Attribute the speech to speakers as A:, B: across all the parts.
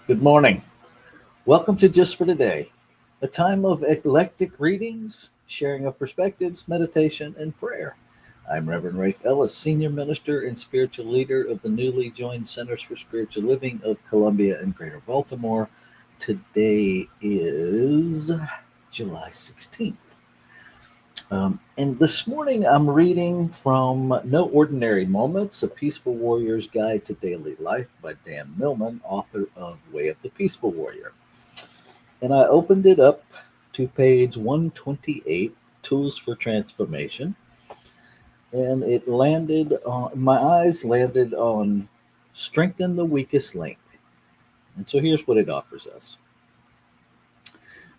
A: Good morning. Welcome to Just for Today, a time of eclectic readings, sharing of perspectives, meditation, and prayer. I'm Reverend Rafe Ellis, Senior Minister and Spiritual Leader of the newly joined Centers for Spiritual Living of Columbia and Greater Baltimore. Today is July 16th. And this morning I'm reading from No Ordinary Moments, A Peaceful Warrior's Guide to Daily Life by Dan Millman, author of Way of the Peaceful Warrior. And I opened it up to page 128, Tools for Transformation. And my eyes landed on Strengthen the Weakest Link. And so here's what it offers us.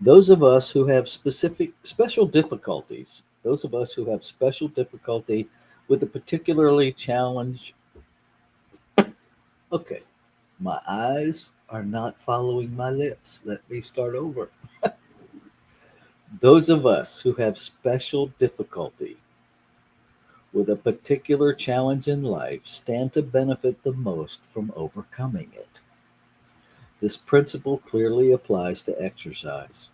A: Those of us who have special difficulties, those of us who have special difficulty with a particularly challenge. Okay, my eyes are not following my lips. Let me start over. Those of us who have special difficulty with a particular challenge in life stand to benefit the most from overcoming it. This principle clearly applies to exercise.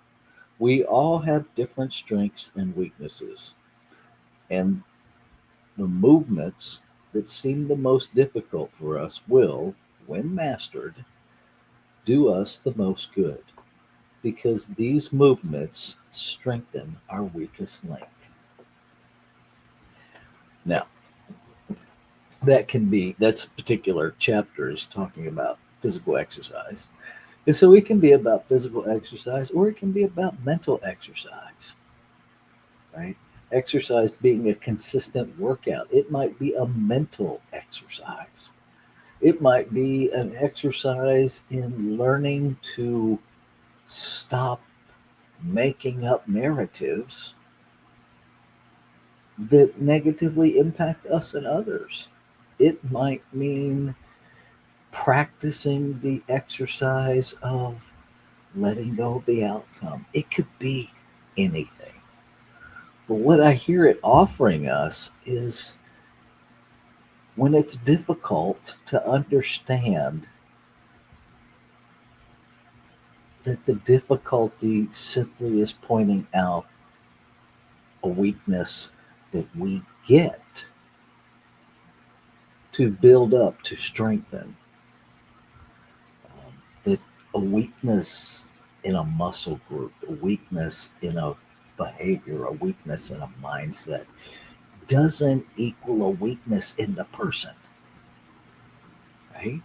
A: We all have different strengths and weaknesses, and the movements that seem the most difficult for us will, when mastered, do us the most good because these movements strengthen our weakest link. Now, that's particular chapters talking about physical exercise. And so it can be about physical exercise or it can be about mental exercise, right? Exercise being a consistent workout. It might be a mental exercise. It might be an exercise in learning to stop making up narratives that negatively impact us and others. It might mean practicing the exercise of letting go of the outcome. It could be anything. But what I hear it offering us is when it's difficult to understand that the difficulty simply is pointing out a weakness that we get to build up, to strengthen. That a weakness in a muscle group, a weakness in a behavior, a weakness in a mindset doesn't equal a weakness in the person, right?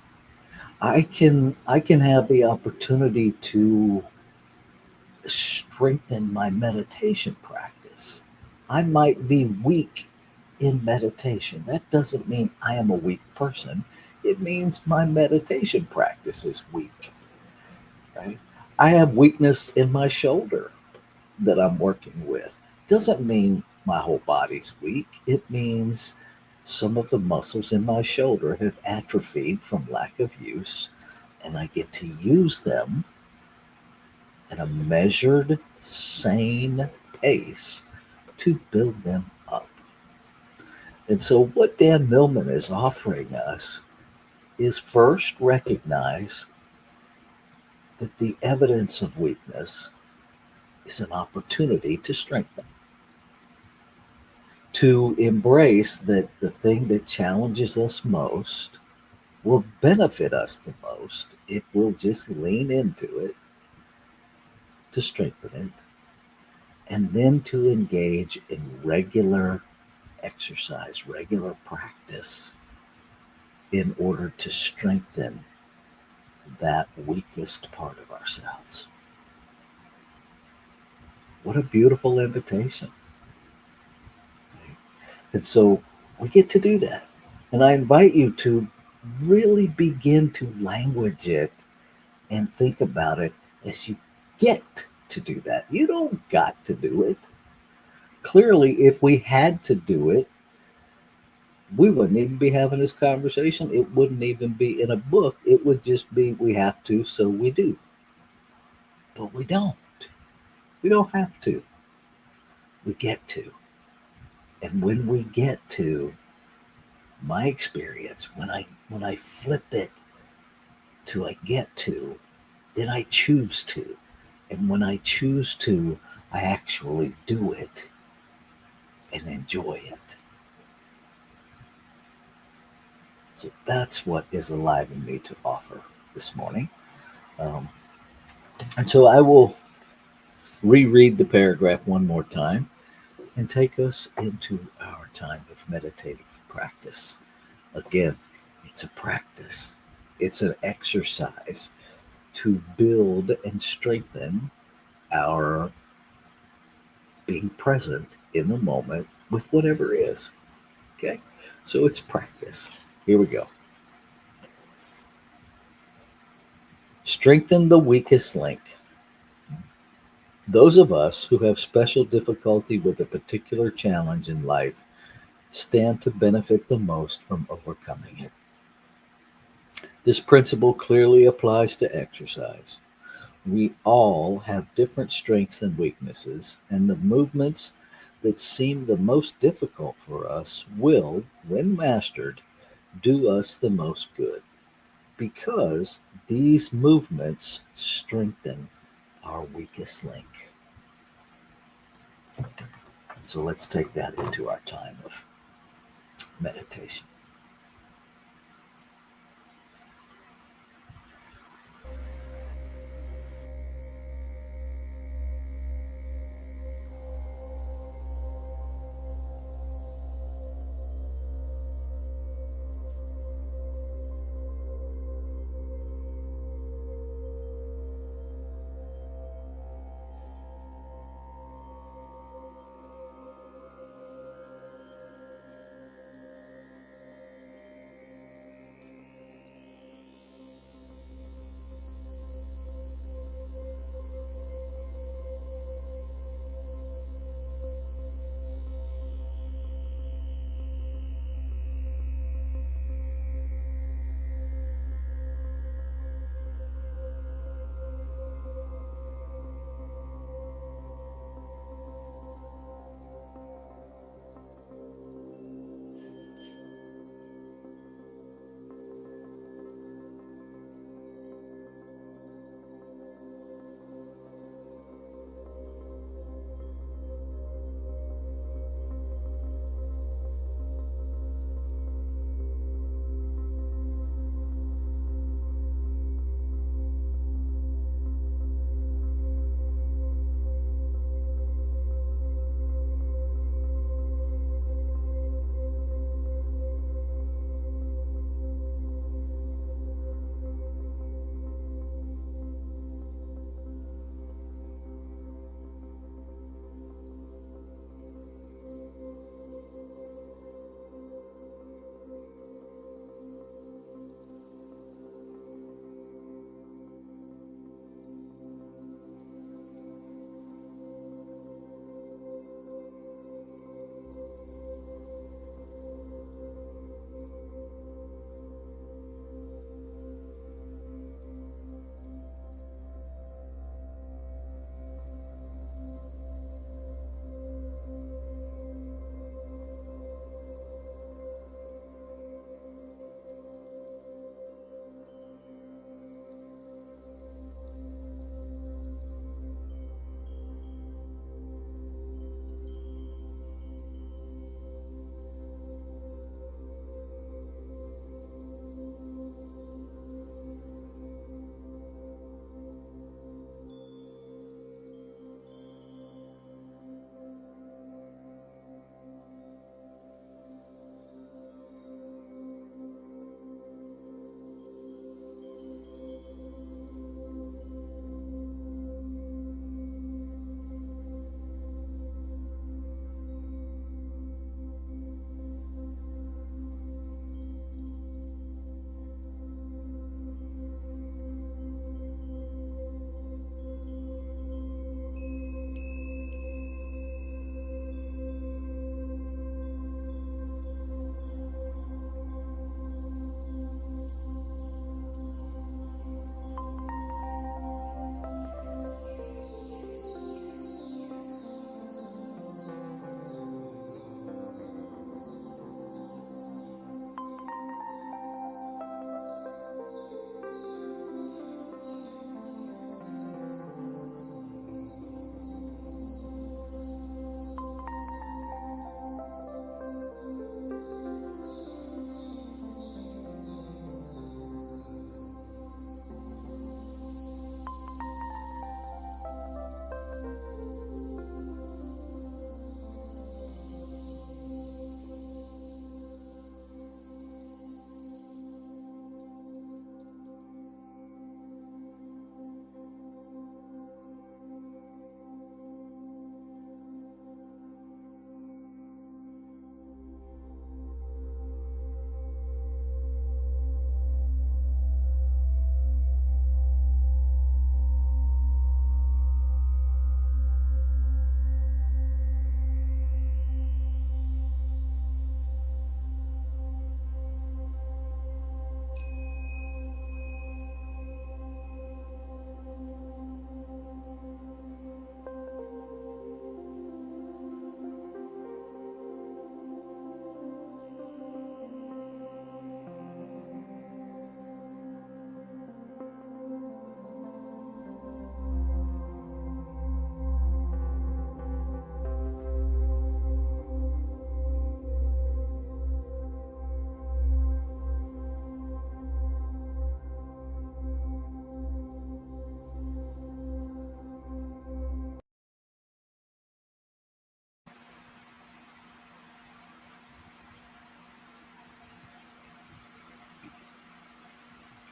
A: I can have the opportunity to strengthen my meditation practice. I might be weak in meditation. That doesn't mean I am a weak person. It means my meditation practice is weak, right? I have weakness in my shoulder that I'm working with. Doesn't mean my whole body's weak. It means some of the muscles in my shoulder have atrophied from lack of use, and I get to use them at a measured, sane pace to build them up. And so, what Dan Millman is offering us is first recognize that the evidence of weakness is an opportunity to strengthen, to embrace that the thing that challenges us most will benefit us the most if we'll just lean into it, to strengthen it, and then to engage in regular exercise, regular practice in order to strengthen that weakest part of ourselves. What a beautiful invitation. And so we get to do that. And I invite you to really begin to language it and think about it as you get to do that. You don't got to do it. Clearly, if we had to do it, we wouldn't even be having this conversation. It wouldn't even be in a book. It would just be we have to, so we do. But we don't. We don't have to. We get to. And when we get to, my experience, when I flip it to I get to, then I choose to. And when I choose to, I actually do it and enjoy it. So that's what is alive in me to offer this morning. Um, and so I will reread the paragraph one more time and take us into our time of meditative practice. Again, it's a practice, it's an exercise to build and strengthen our being present in the moment with whatever is. Okay? So it's practice. Here we go. Strengthen the weakest link. Those of us who have special difficulty with a particular challenge in life stand to benefit the most from overcoming it. This principle clearly applies to exercise. We all have different strengths and weaknesses, and the movements that seem the most difficult for us will, when mastered, do us the most good because these movements strengthen our weakest link. So let's take that into our time of meditation.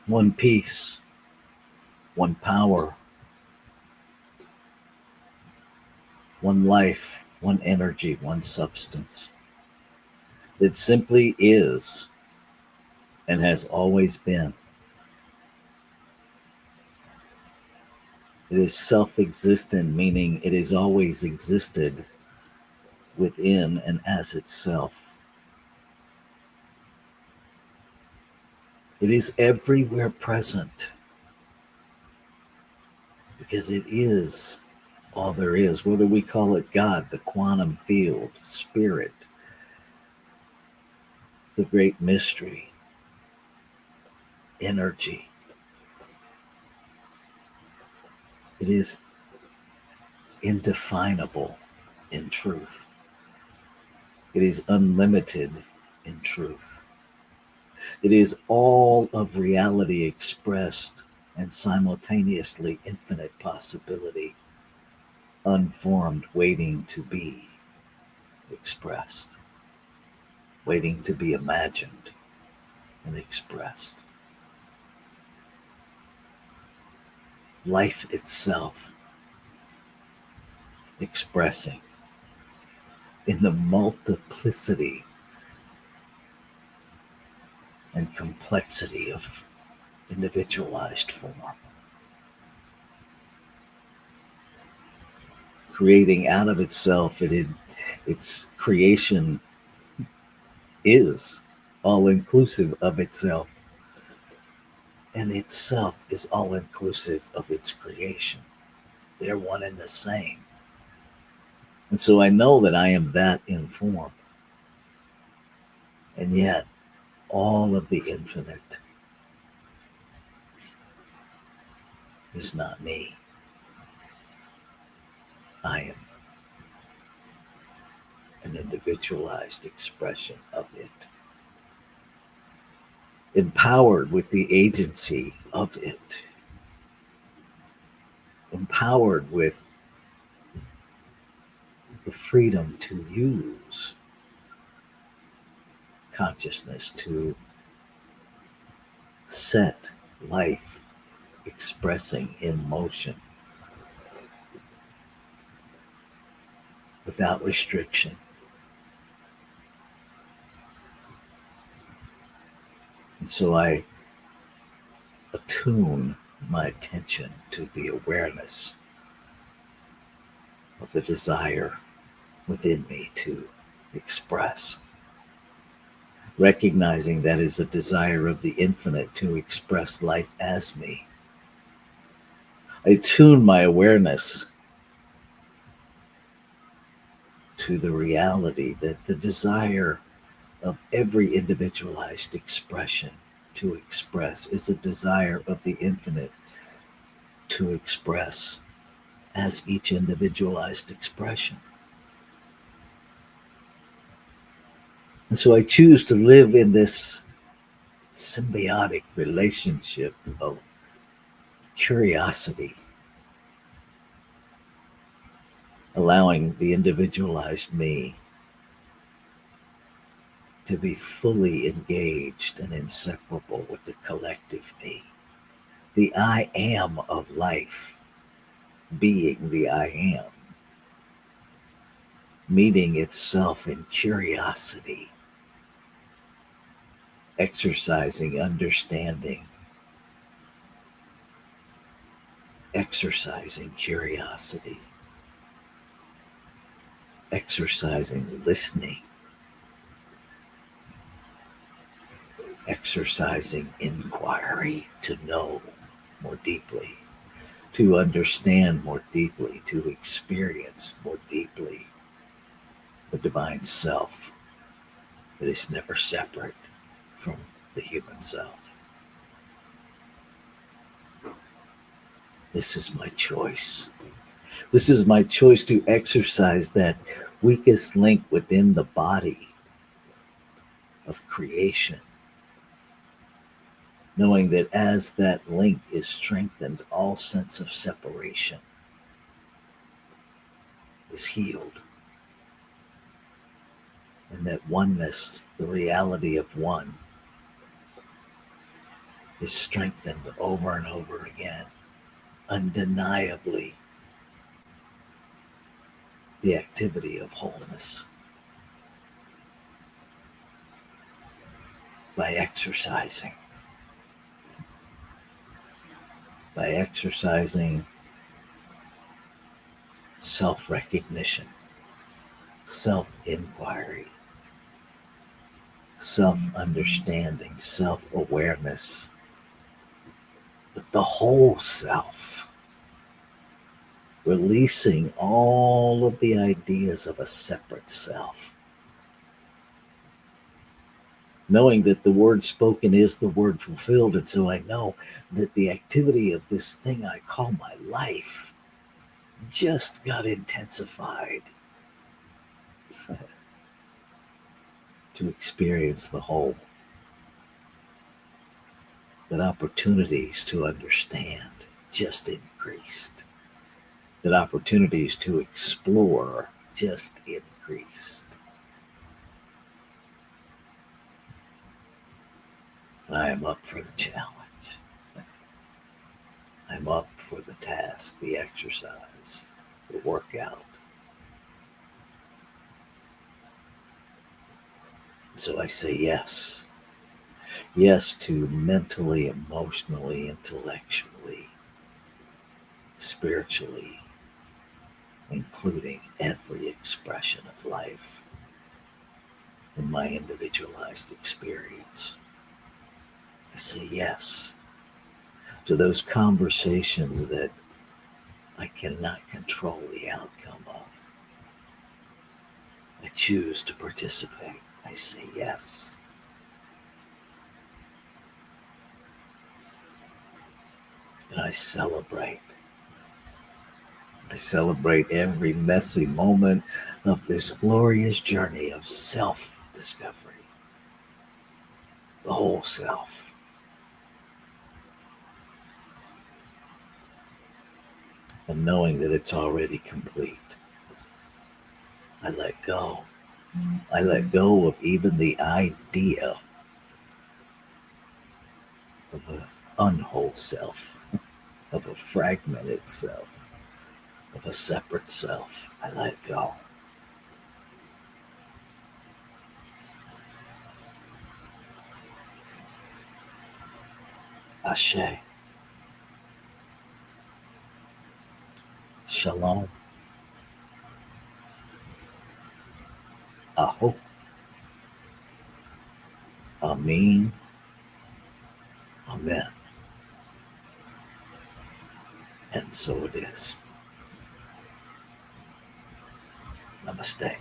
A: one peace, one power, one life, one energy, one substance. It simply is and has always been. It is self existent, meaning it has always existed within and as itself. It is everywhere present because it is all there is, whether we call it God, the quantum field, spirit, the great mystery, energy. It is indefinable in truth. It is unlimited in truth. It is all of reality expressed and simultaneously infinite possibility, unformed, waiting to be expressed, waiting to be imagined and expressed. Life itself expressing in the multiplicity and complexity of individualized form, creating out of itself. Its creation is all inclusive of itself, and itself is all inclusive of its creation. They're one and the same. And so I know that I am that in form, and yet all of the infinite is not me. I am an individualized expression of it, empowered with the agency of it, empowered with the freedom to use consciousness to set life expressing in motion without restriction. And so I attune my attention to the awareness of the desire within me to express, recognizing that is a desire of the infinite to express life as me. I tune my awareness to the reality that the desire of every individualized expression to express is a desire of the infinite to express as each individualized expression. And so I choose to live in this symbiotic relationship of curiosity, allowing the individualized me to be fully engaged and inseparable with the collective me, the I am of life, being the I am, meeting itself in curiosity, exercising understanding, exercising curiosity, exercising listening, exercising inquiry to know more deeply, to understand more deeply, to experience more deeply the divine self that is never separate from the human self. This is my choice. This is my choice to exercise that weakest link within the body of creation, knowing that as that link is strengthened, all sense of separation is healed. And that oneness, the reality of one, is strengthened over and over again. Undeniably, the activity of wholeness by exercising, self recognition, self inquiry, self understanding, self awareness, with the whole self, releasing all of the ideas of a separate self, knowing that the word spoken is the word fulfilled. And so I know that the activity of this thing I call my life just got intensified to experience the whole, that opportunities to understand just increased, that opportunities to explore just increased. And I am up for the challenge. I'm up for the task, the exercise, the workout. So I say yes. Yes to mentally, emotionally, intellectually, spiritually, including every expression of life in my individualized experience. I say yes to those conversations that I cannot control the outcome of. I choose to participate. I say yes. And I celebrate. I celebrate every messy moment of this glorious journey of self-discovery. The whole self. And knowing that it's already complete. I let go. I let go of even the idea of an unwhole self, of a fragmented self, of a separate self. I let go. Ashe. Shalom. Aho. Amin. Amen. And so it is. Namaste.